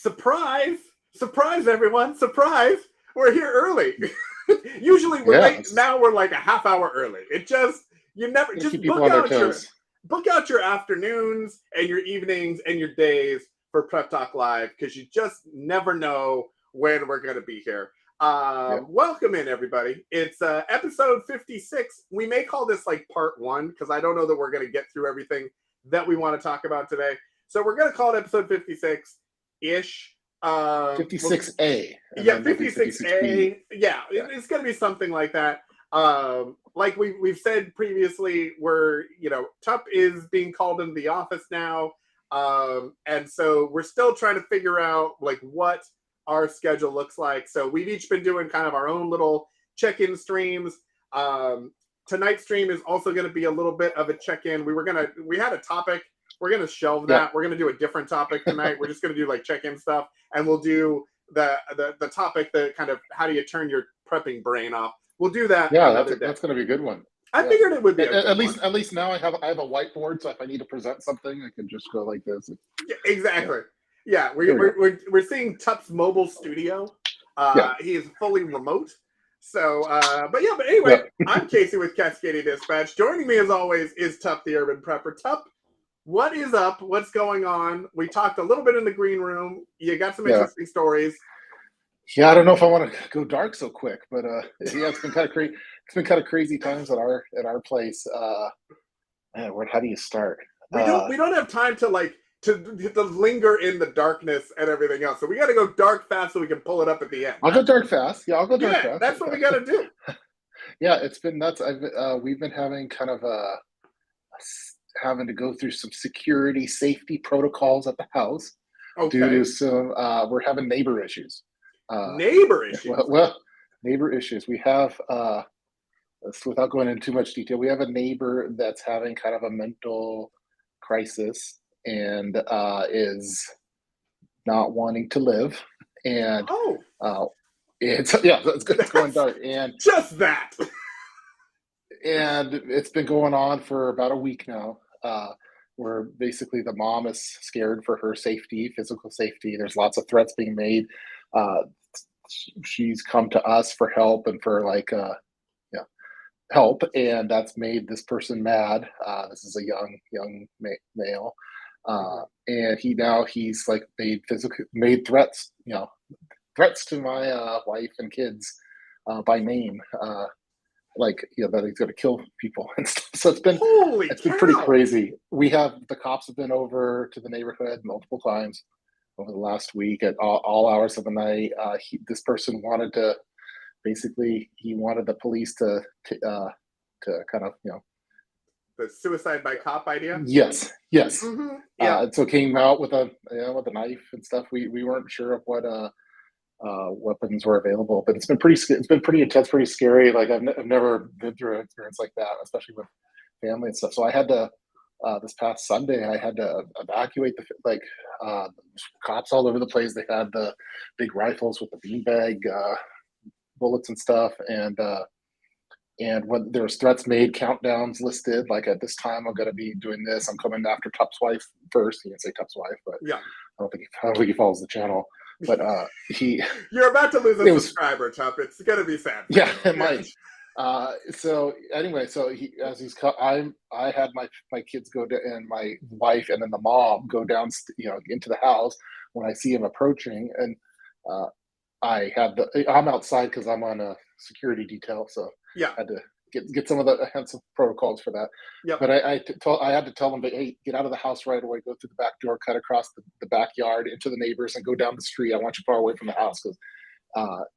Surprise! Surprise, everyone! Surprise! We're here early. Usually we're late. Now we're like a half hour early. It just keep people on their toes. Book out your afternoons and your evenings and your days for Prep Talk Live, because you just never know when we're going to be here. Welcome in, everybody. It's episode 56. We may call this like part one, because I don't know that we're going to get through everything that we want to talk about today. So we're going to call it episode 56-ish. 56A. Yeah, 56A. Yeah, it's going to be something like that. Like we've said previously, Tup is being called into the office now. And so we're still trying to figure out like what our schedule looks like. So we've each been doing kind of our own little check-in streams. Tonight's stream is also going to be a little bit of a check-in. We had a topic. We're going to shelve that. Yeah. We're going to do a different topic tonight. We're just going to do like check-in stuff, and we'll do the topic that kind of how do you turn your prepping brain off. We'll do that. Yeah, that's going to be a good one. I figured it would be at least now I have a whiteboard, so if I need to present something, I can just go like this. Yeah, exactly. Yeah, we're seeing Tup's mobile studio. He is fully remote. So, but anyway, I'm Casey with Cascadia Dispatch. Joining me as always is Tup, the Urban Prepper. Tup, what is up? What's going on? We talked a little bit in the green room. You got some interesting stories. Yeah, I don't know if I want to go dark so quick, but it's been kind of crazy. It's been kind of crazy times at our place. Man, how do you start? We don't have time to linger in the darkness and everything else. So we got to go dark fast so we can pull it up at the end. I'll go dark fast. Yeah, I'll go dark fast. That's what we got to do. Yeah, it's been nuts. We've been having kind of having to go through some security safety protocols at the house due to some we're having neighbor issues. Neighbor issues. Well, neighbor issues. We have without going into too much detail, we have a neighbor that's having kind of a mental crisis and is not wanting to live, and it's going dark, and just that. And it's been going on for about a week now, where basically the mom is scared for her safety, physical safety. There's lots of threats being made. She's come to us for help and for help, and that's made this person mad. This is a young male, and he's like made threats, threats to my wife and kids by name. That he's going to kill people and stuff. So it's been pretty crazy. The cops have been over to the neighborhood multiple times over the last week at all hours of the night. This person wanted the police to kind of, the suicide by cop idea. Yes. Mm-hmm. Yeah. And so came out with a knife and stuff. We weren't sure of what weapons were available, but it's been pretty intense, pretty scary. Like I've never been through an experience like that, especially with family and stuff. So I had to this past Sunday I had to evacuate the cops all over the place. They had the big rifles with the beanbag bullets and stuff, and when there was threats made, countdowns listed, like at this time I'm going to be doing this. I'm coming after Tup's wife first. He didn't say Tup's wife, but yeah, I don't think he follows the channel. But you're about to lose a subscriber, Tup. It's gonna be sad. Yeah, it might. So anyway, I had my kids go to, and my wife and then the mom go down, into the house when I see him approaching, and I'm outside because I'm on a security detail, so I had to get some protocols for that. Yep. But I had to tell them, hey, get out of the house right away, go through the back door, cut across the backyard into the neighbors, and go down the street. I want you far away from the house, because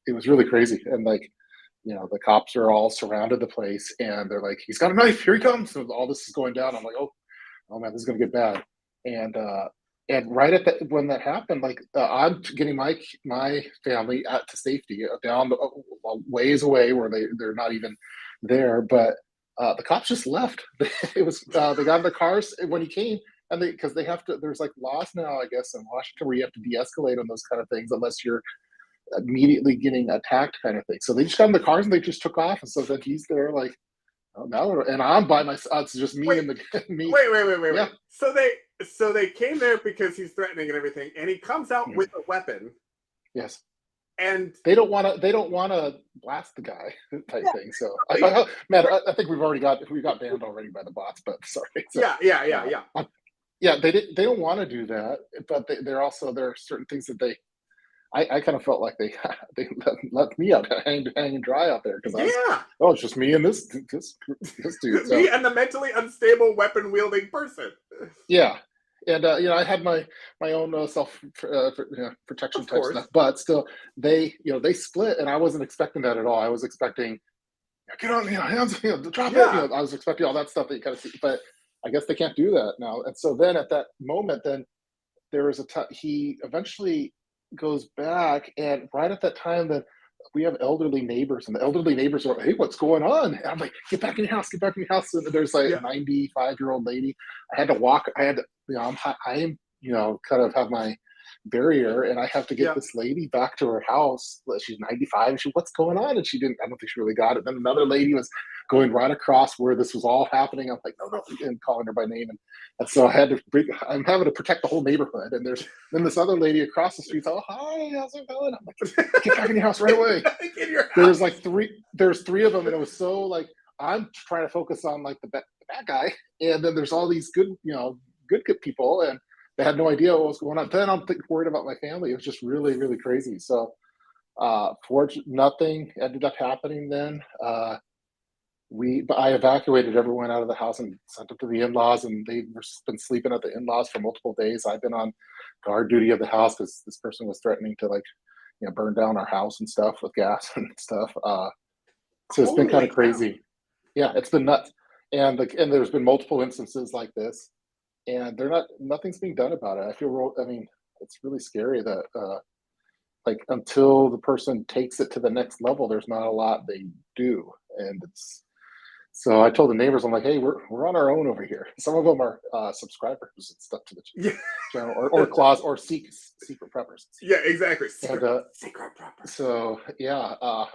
it was really crazy. And the cops are all surrounded the place, and they're like, he's got a knife, here he comes. So all this is going down. I'm like, oh man, this is gonna get bad. And right at when that happened, I'm getting my family out to safety, down ways away where they're not even there, but the cops just left. It was they got in the cars when he came, and because they have to. There's laws now, I guess, in Washington where you have to de-escalate on those kind of things unless you're immediately getting attacked, kind of thing. So they just got in the cars and they just took off, and so then he's there now, and I'm by myself. It's just me and me. Wait. Yeah. So So they came there because he's threatening and everything, and he comes out with a weapon. Yes. And they don't want to blast the guy type thing. So I think we got banned already by the bots, but sorry. So, yeah. They don't want to do that, but there are certain things that I kind of felt like they left me out hanging dry out there because it's just me and this dude. Me and the mentally unstable weapon wielding person. Yeah. And I had my own self protection type stuff, but still, they split, and I wasn't expecting that at all. I was expecting, get on, hands, drop it. I was expecting all that stuff that you kind of see, but I guess they can't do that now. And so then at that moment, then there was he eventually goes back, and right at that time, then we have elderly neighbors, and the elderly neighbors are, hey, what's going on? And I'm like, get back in your house. And there's like a 95-year-old lady. I had to, I'm kind of have my barrier, and I have to get this lady back to her house. She's 95, and what's going on? And I don't think she really got it. Then another lady was going right across where this was all happening. I'm like, no, and calling her by name. And so I'm having to protect the whole neighborhood. And then this other lady across the street, oh, hi, how's it going? I'm like, get back in your house right away. There's like there's three of them, and it was so like, I'm trying to focus on like the bad guy. And then there's all these good people, and they had no idea what was going on. Then I'm worried about my family. It was just really, really crazy. So fortunately, nothing ended up happening then. I evacuated everyone out of the house and sent them to the in-laws, and they've been sleeping at the in-laws for multiple days. I've been on guard duty of the house because this person was threatening to burn down our house and stuff with gas and stuff. So it's been kind of crazy. Yeah, it's been nuts. And there's been multiple instances like this, and nothing's being done about it. It's really scary that until the person takes it to the next level, there's not a lot they do. And so I told the neighbors, I'm like, hey, we're on our own over here. Some of them are subscribers and stuff to the channel, or claws, or secret preppers. Yeah, exactly. Secret preppers. So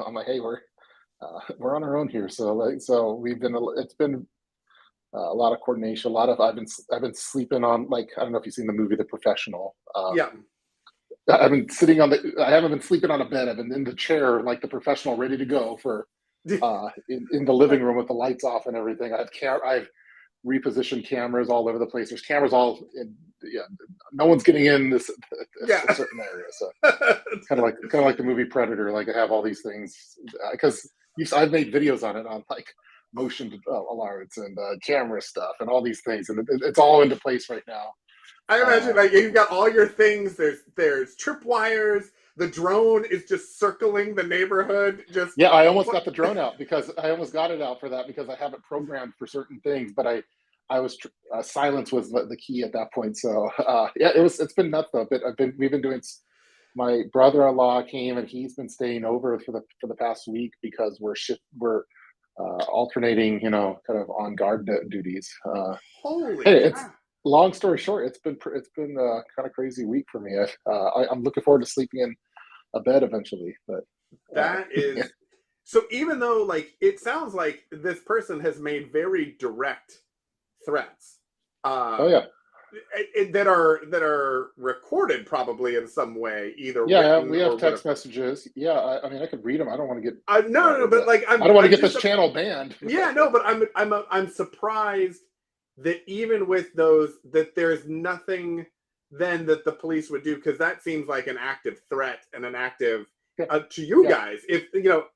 I'm like, hey, we're on our own here. So it's been a lot of coordination. I've been sleeping on, like, I don't know if you've seen the movie The Professional. I haven't been sleeping on a bed. I've been in the chair like The Professional, ready to go for in the living room with the lights off and everything. I've repositioned cameras all over the place. There's cameras all in. No one's getting in this a certain area. So it's kind of like the movie Predator. Like, I have all these things because I've made videos on it, on like motion alerts and camera stuff and all these things, and it's all into place right now. I imagine like you've got all your things. There's tripwires. The drone is just circling the neighborhood. I almost got the drone out because I almost got it out for that because I have it programmed for certain things, but I was silence was the key at that point. So it's been nuts though. But we've been doing. My brother-in-law came, and he's been staying over for the past week because we're alternating, kind of on guard duties. Long story short, it's been kind of crazy week for me. I'm looking forward to sleeping in a bed eventually, but that is so. Even though, like, it sounds like this person has made very direct threats. That are recorded probably in some way, either. We have text messages. I could read them. I don't want to get no, but like I don't want to get this channel banned. But I'm surprised that even with those, that there's nothing then that the police would do, because that seems like an active threat and an active to you guys. If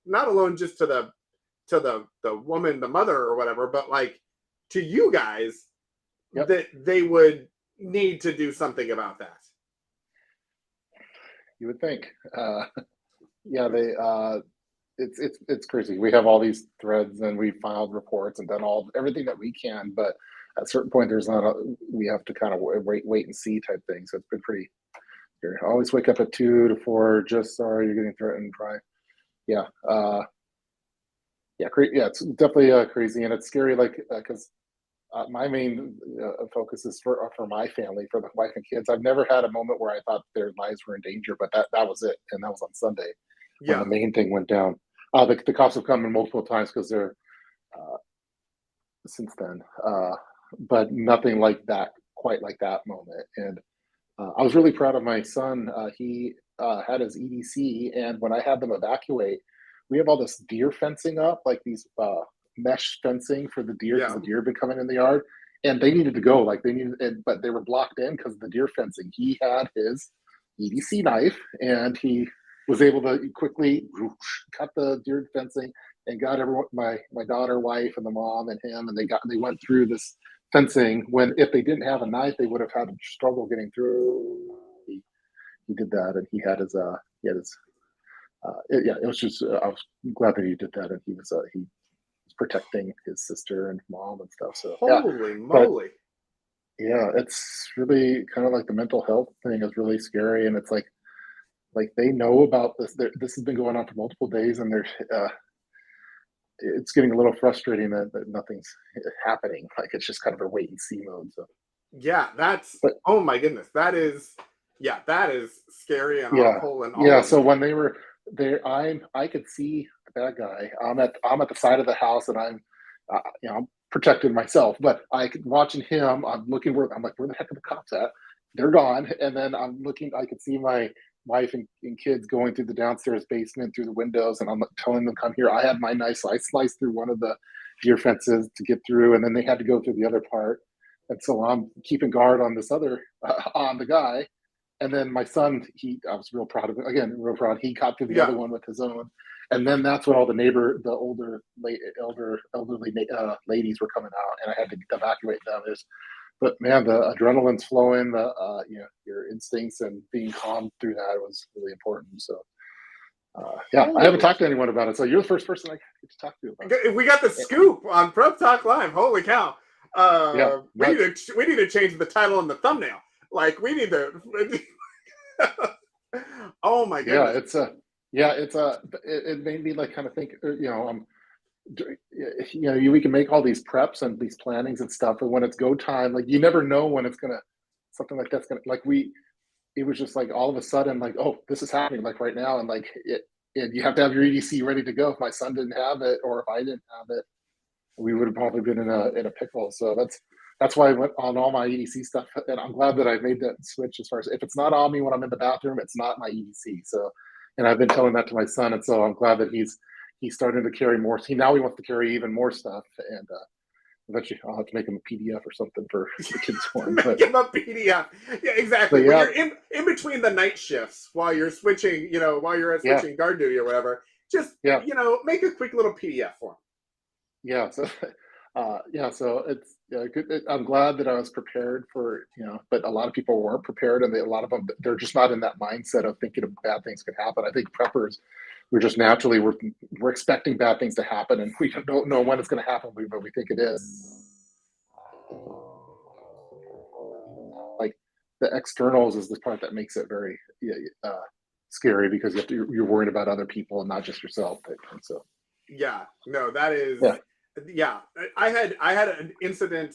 not alone just to the woman, the mother or whatever, but like to you guys, that they would need to do something about that. You would think. It's crazy. We have all these threads, and we filed reports and done everything that we can, but at a certain point, we have to kind of wait and see type thing. So it's been pretty scary. I always wake up at 2 to 4, just sorry, you're getting threatened. Try. It's definitely crazy, and it's scary. Like, because my main focus is for my family, for the wife and kids. I've never had a moment where I thought their lives were in danger, but that was it, and that was on Sunday when the main thing went down. The cops have come in multiple times because they're since then. But nothing like that quite like that moment. And I was really proud of my son. He had his EDC, and when I had them evacuate, we have all this deer fencing up, like these mesh fencing for the deer, because the deer have been coming in the yard, and they needed to go. Like they needed, but they were blocked in because of the deer fencing. He had his EDC knife, and he was able to quickly cut the deer fencing and got everyone, my daughter, wife, and the mom and him, and they went through this fencing. When if they didn't have a knife, they would have had struggle getting through. He did that, and he had his it was just I was glad that he did that, and he was protecting his sister and mom and stuff. So holy moly. Yeah, it's really kind of like the mental health thing is really scary, and it's like they know about this. This has been going on for multiple days, and it's getting a little frustrating that nothing's happening. Like it's just kind of a wait and see mode. So yeah, oh my goodness, that is scary and awful and all. Yeah, so when they were there, I could see the bad guy. I'm at the side of the house, and I'm I'm protecting myself, but watching him. I'm looking I'm like, where the heck are the cops at? They're gone, and then I'm looking. I could see my wife and kids going through the downstairs basement through the windows, and I'm telling them, come here. I had my knife, so I sliced through one of the deer fences to get through, and then they had to go through the other part, and so I'm keeping guard on this other on the guy. And then my son, I was real proud of him. Again, real proud. He got through the other one with his own. And then that's when all the older elderly ladies were coming out, and I had to evacuate them. But man, the adrenaline's flowing. Your instincts and being calm through that was really important. So I haven't talked to anyone about it. So you're the first person I get to talk to about it. We got the scoop on Prep Talk Live. Holy cow! We need to change the title and the thumbnail. Like we need to. Oh my goodness! It made me like kind of think. We can make all these preps and these plannings and stuff, but when it's go time, like you never know when it's gonna something like that's gonna it was just like all of a sudden like, oh, this is happening like right now, and and you have to have your EDC ready to go. If my son didn't have it, or if I didn't have it, we would have probably been in a pickle. So that's why I went on all my EDC stuff, and I'm glad that I made that switch. As far as if it's not on me when I'm in the bathroom, it's not my EDC. So, and I've been telling that to my son, and so I'm glad that he's starting to carry more. Now he wants to carry even more stuff, and eventually I'll have to make him a PDF or something for the kids' one. Make him a PDF. Yeah, exactly. When you're in between the night shifts while you're switching, while you're switching guard duty or whatever, just make a quick little PDF for him. Yeah. So. So it's good. I'm glad that I was prepared for, but a lot of people weren't prepared, and a lot of them, they're just not in that mindset of thinking of bad things could happen. I think preppers, we're just naturally, we're expecting bad things to happen, and we don't know when it's going to happen, but we think it is. Like the externals is the part that makes it very scary, because you're worried about other people and not just yourself. And so. Yeah, no, that is. Yeah, I had an incident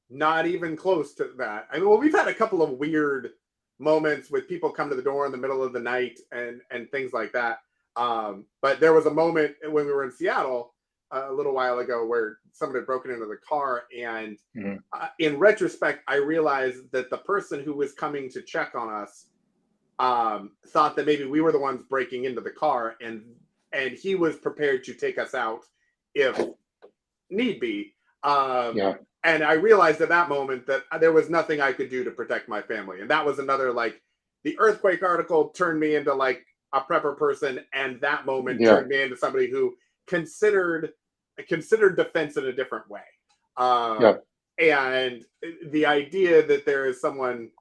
not even close to that. I mean, well, we've had a couple of weird moments with people come to the door in the middle of the night and things like that. But there was a moment when we were in Seattle a little while ago where someone had broken into the car, and in retrospect, I realized that the person who was coming to check on us thought that maybe we were the ones breaking into the car, and he was prepared to take us out if need be. And I realized at that moment that there was nothing I could do to protect my family. And that was another, like, the earthquake article turned me into like a prepper person. And that moment turned me into somebody who considered defense in a different way. And the idea that there is someone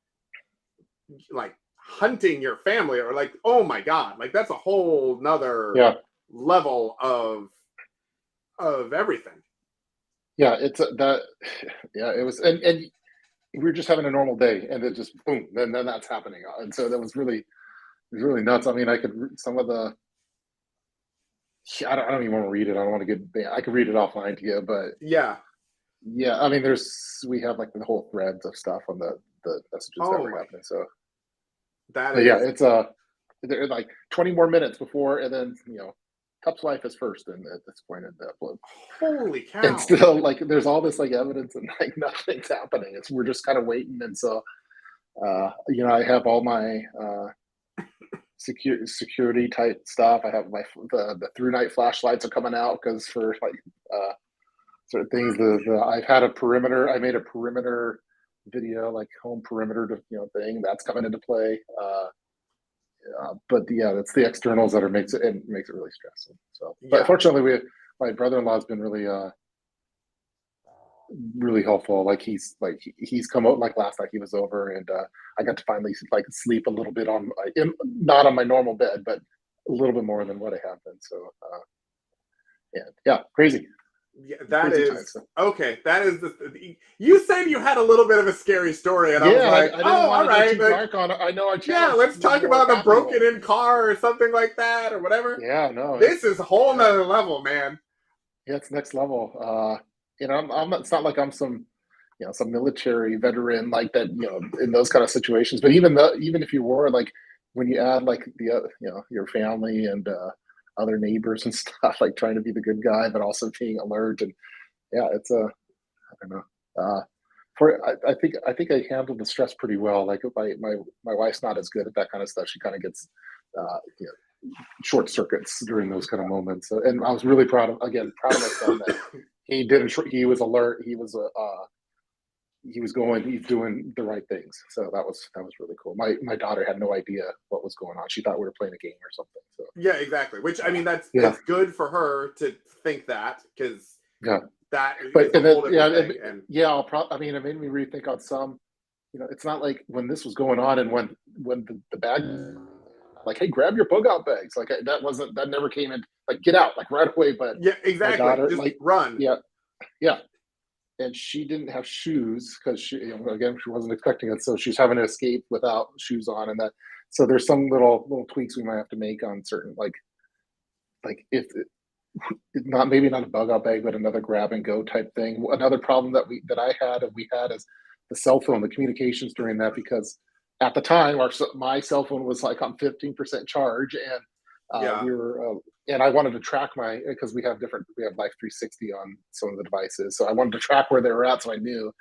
like hunting your family, or like, oh my God, like that's a whole nother level of everything. It was, and we were just having a normal day, and it just boom, then that's happening, and so that was really nuts. I mean, I could some of the, I don't even want to read it. I don't want to get, I could read it offline to you, but I mean, we have like the whole threads of stuff on the messages that were happening. So it's they're like 20 more minutes before, and then Tup's life is first at this point in the upload. Holy cow! And still, like, there's all this like evidence and like nothing's happening. We're just kind of waiting. And so, I have all my security type stuff. I have the through night flashlights are coming out because for like sort of things. I've had I made a perimeter video, like home perimeter thing that's coming into play. But yeah, it's the externals that makes it really stressful. So, but fortunately, my brother-in-law has been really helpful. Like he's come out, like last night he was over, and I got to finally like sleep a little bit not on my normal bed, but a little bit more than what I have been. So, crazy. Yeah, that is time, so. Okay. That is you said you had a little bit of a scary story, and I was like, I didn't want to get too dark on it. I know. Let's talk about the broken-in car or something like that, or whatever. Yeah, no. This is a whole nother level, man. Yeah, it's next level. I'm not. It's not like I'm some military veteran like that. In those kind of situations. But even if you were, like, when you add like your family and other neighbors and stuff, like trying to be the good guy but also being alert, and it's I don't know. I think I handled the stress pretty well. Like my wife's not as good at that kind of stuff. She kind of gets short circuits during those kind of moments. So, and I was really proud of my son that he didn't. He was alert. He's doing the right things. So that was really cool. My daughter had no idea what was going on. She thought we were playing a game or something. So yeah, exactly. Which, I mean, that's good for her to think that, because that is a whole different thing. It made me rethink on some. It's not like when this was going on and when the bag, like, hey, grab your bug out bags. Like that never came in. Like, get out, like, right away. But yeah, exactly. My daughter, just like, run. Yeah. And she didn't have shoes because she wasn't expecting it, so she's having to escape without shoes on, and that. So there's some little tweaks we might have to make on certain, like if maybe not a bug out bag, but another grab and go type thing. Another problem that we had is the cell phone, the communications during that, because at the time my cell phone was like on 15% charge, and we were. And I wanted to track because we have Life 360 on some of the devices. So I wanted to track where they were at, so I knew,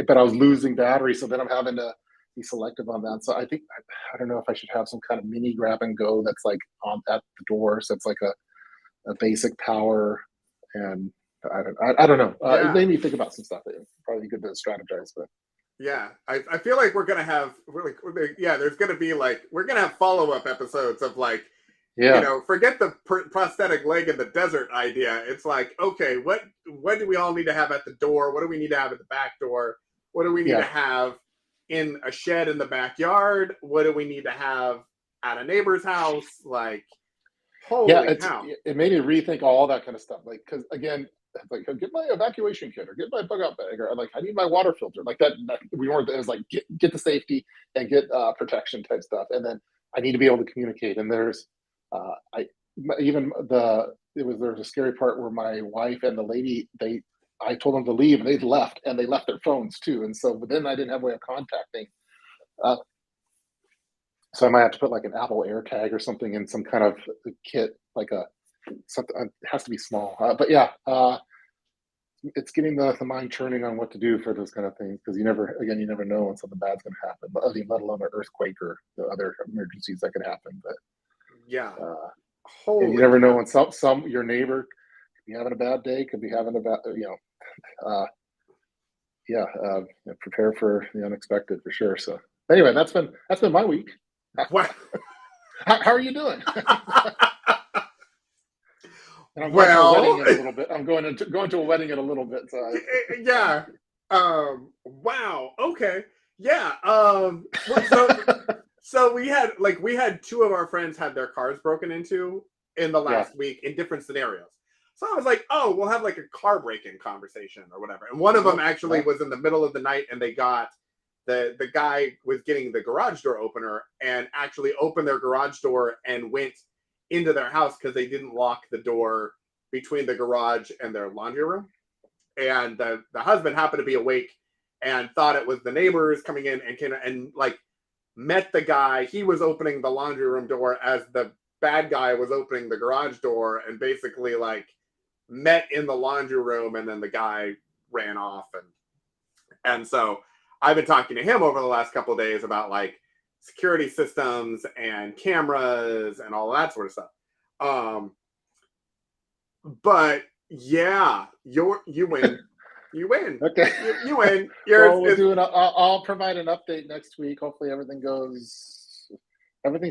but I was losing battery. So then I'm having to be selective on that. So I think, I don't know if I should have some kind of mini grab and go that's like at the door. So it's like a basic power, and I don't know. It made me think about some stuff. It's probably good to strategize, but. Yeah, I feel like we're going to have, there's going to be we're going to have follow-up episodes of forget the prosthetic leg in the desert idea. It's like, okay, what do we all need to have at the door? What do we need to have at the back door? What do we need to have in a shed in the backyard? What do we need to have at a neighbor's house? Like, holy cow. It made me rethink all that kind of stuff. Like, because again, like, get my evacuation kit or get my bug out bag, or like, I need my water filter. Like that we weren't. It was like, get the safety and get protection type stuff, and then I need to be able to communicate. And there's there was a scary part where my wife and the lady, I told them to leave and they left, and they left their phones too. And so, but then I didn't have a way of contacting. So I might have to put like an Apple AirTag or something in some kind of kit, like something. It has to be small, but it's getting the mind churning on what to do for those kind of things, because you never know when something bad's going to happen. But let alone an earthquake or the other emergencies that could happen. But you never know when some your neighbor could be having a bad day, could be having a bad, prepare for the unexpected for sure. So anyway, that's been my week. Wow. How are you doing? And I'm going to a wedding in a little bit. So yeah. Wow. Okay. Yeah. So we had two of our friends had their cars broken into in the last week in different scenarios. So I was like, oh, we'll have like a car break-in conversation or whatever. And one of them actually was in the middle of the night, and they got the guy was getting the garage door opener and actually opened their garage door and went into their house because they didn't lock the door between the garage and their laundry room. And the husband happened to be awake and thought it was the neighbors coming in and met the guy. He was opening the laundry room door as the bad guy was opening the garage door and basically like met in the laundry room, and then the guy ran off. And so I've been talking to him over the last couple of days about like security systems and cameras and all that sort of stuff. But yeah, you win. You win. Okay. You win. I'll provide an update next week. Hopefully everything's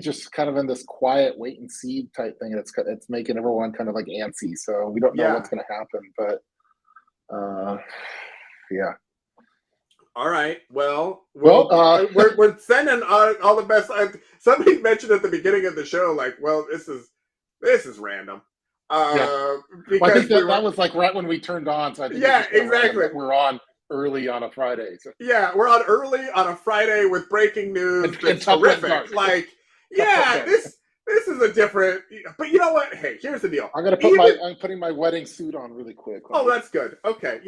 just kind of in this quiet wait and see type thing. It's making everyone kind of like antsy. So we don't know what's going to happen, but yeah. All right. Well, we're sending all the best. Somebody mentioned at the beginning of the show, like, well, this is random. I think that was like right when we turned on. So I think exactly. We're on early on a Friday. So. Yeah, we're on early on a Friday with breaking news. It's horrific. Like, this is a different. But you know what? Hey, here's the deal. I'm putting my wedding suit on really quick. Oh, that's good. Okay,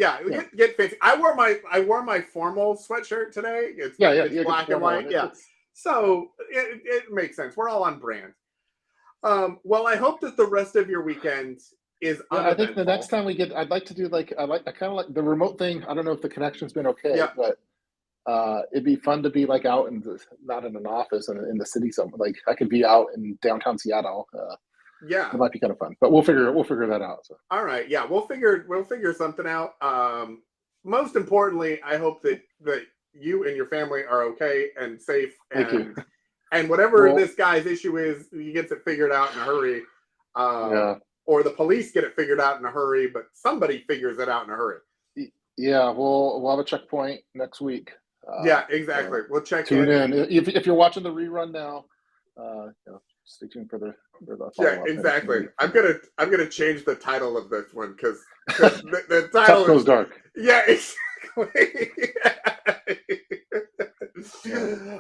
get fancy. I wore my formal sweatshirt today. It's black and white. So it makes sense. We're all on brand. Well, I hope that the rest of your weekend is uneventful. I think the next time I'd like to do I kind of like the remote thing. I don't know if the connection's been okay, but it'd be fun to be like out and not in an office and in the city somewhere. Like I could be out in downtown Seattle. It might be kind of fun, but we'll figure that out. So. All right, we'll figure something out. Most importantly, I hope that you and your family are okay and safe. Thank you. And whatever this guy's issue is, he gets it figured out in a hurry. Or the police get it figured out in a hurry, but somebody figures it out in a hurry. Yeah, we'll have a checkpoint next week. Exactly. We'll check tune in. If you're watching the rerun now, stay tuned for the follow-up. Exactly. I'm gonna change the title of this one because the title goes dark. Yeah, exactly.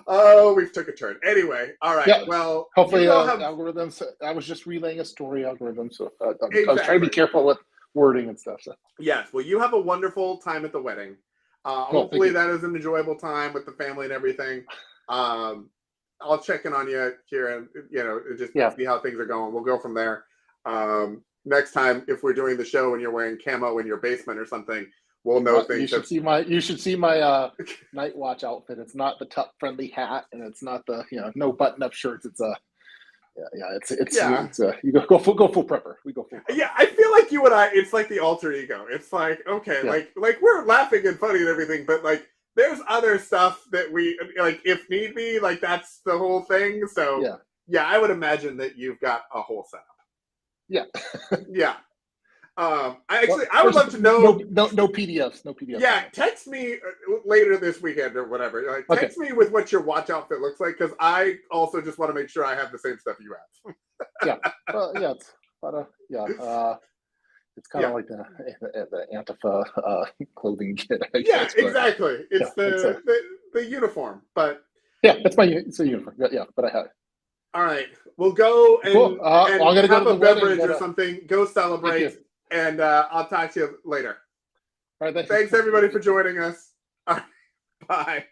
Oh, we've took a turn. Anyway, all right. Yeah. Well, hopefully algorithms. I was just relaying a story algorithm, so I was trying to be careful with wording and stuff. So yes. Well, you have a wonderful time at the wedding. Hopefully that is an enjoyable time with the family and everything. I'll check in on you here and just see how things are going. We'll go from there. Next time, if we're doing the show and you're wearing camo in your basement or something, we'll know things. You should see my night watch outfit. It's not the tuck friendly hat, and it's not the no button up shirts. It's you go full prepper. We go full prepper. Yeah, I feel like you and I. It's like the alter ego. It's like like we're laughing and funny and everything, but like there's other stuff that we like if need be. Like that's the whole thing. So I would imagine that you've got a whole setup. Yeah. Yeah. I would love to know. No PDFs. No PDFs. Yeah, text me later this weekend or whatever. Text me with what your watch outfit looks like because I also just want to make sure I have the same stuff you have. It's kind of like the Antifa clothing kit. Exactly. It's the uniform, but it's a uniform. But I have it. All right, we'll go and, and have a beverage or something. Go celebrate, and I'll talk to you later. All right, thanks everybody for joining us. All right, bye.